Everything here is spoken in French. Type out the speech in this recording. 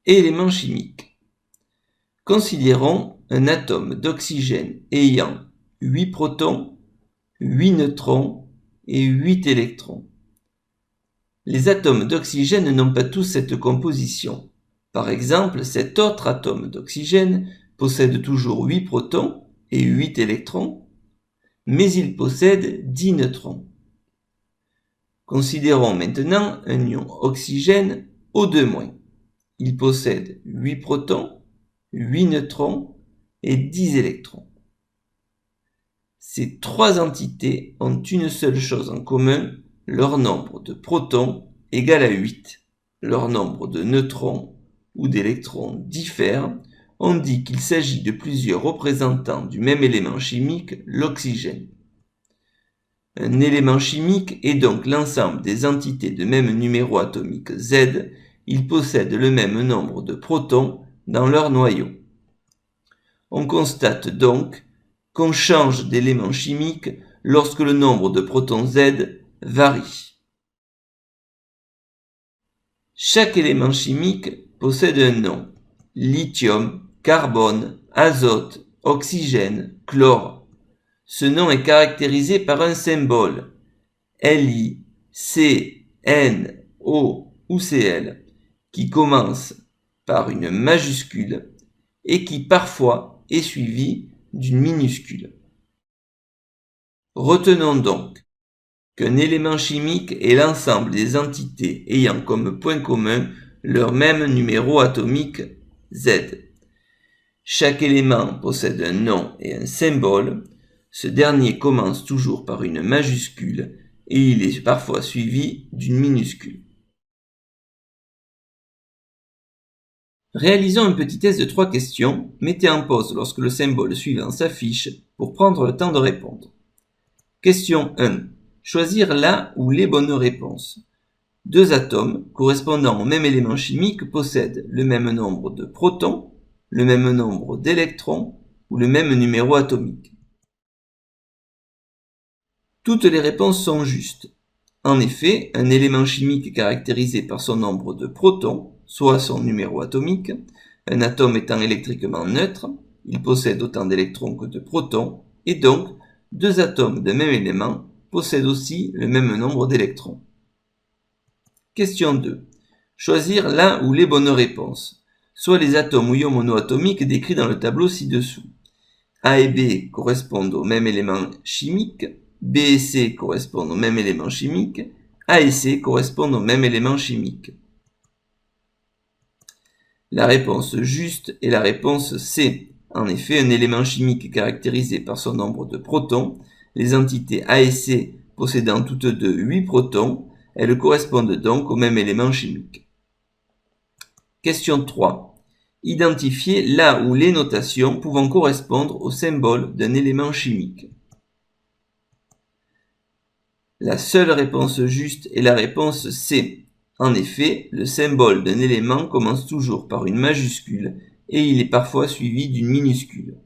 Éléments chimiques. Considérons un atome d'oxygène ayant 8 protons, 8 neutrons et 8 électrons. Les atomes d'oxygène n'ont pas tous cette composition. Par exemple, cet autre atome d'oxygène possède toujours 8 protons et 8 électrons, mais il possède 10 neutrons. Considérons maintenant un ion oxygène O2-. Il possède 8 protons, 8 neutrons et 10 électrons. Ces trois entités ont une seule chose en commun, leur nombre de protons égal à 8. Leur nombre de neutrons ou d'électrons diffère. On dit qu'il s'agit de plusieurs représentants du même élément chimique, l'oxygène. Un élément chimique est donc l'ensemble des entités de même numéro atomique Z. Ils possèdent le même nombre de protons dans leur noyau. On constate donc qu'on change d'élément chimique lorsque le nombre de protons Z varie. Chaque élément chimique possède un nom: lithium, carbone, azote, oxygène, chlore. Ce nom est caractérisé par un symbole Li, C, N, O ou Cl qui commence par une majuscule et qui parfois est suivi d'une minuscule. Retenons donc qu'un élément chimique est l'ensemble des entités ayant comme point commun leur même numéro atomique Z. Chaque élément possède un nom et un symbole. Ce dernier commence toujours par une majuscule et il est parfois suivi d'une minuscule. Réalisons un petit test de 3 questions. Mettez en pause lorsque le symbole suivant s'affiche pour prendre le temps de répondre. Question 1. Choisir la ou les bonnes réponses. Deux atomes correspondant au même élément chimique possèdent le même nombre de protons, le même nombre d'électrons ou le même numéro atomique. Toutes les réponses sont justes. En effet, un élément chimique est caractérisé par son nombre de protons, soit son numéro atomique. Un atome étant électriquement neutre, il possède autant d'électrons que de protons, et donc deux atomes d'un même élément possèdent aussi le même nombre d'électrons. Question 2. Choisir la ou les bonnes réponses, soit les atomes ou ions monoatomiques décrits dans le tableau ci-dessous. A et B correspondent au même élément chimique, B et C correspondent au même élément chimique, A et C correspondent au même élément chimique. La réponse juste est la réponse C. En effet, un élément chimique est caractérisé par son nombre de protons. Les entités A et C possédant toutes deux 8 protons, elles correspondent donc au même élément chimique. Question 3. Identifiez la ou les notations pouvant correspondre au symbole d'un élément chimique. La seule réponse juste est la réponse C. En effet, le symbole d'un élément commence toujours par une majuscule et il est parfois suivi d'une minuscule.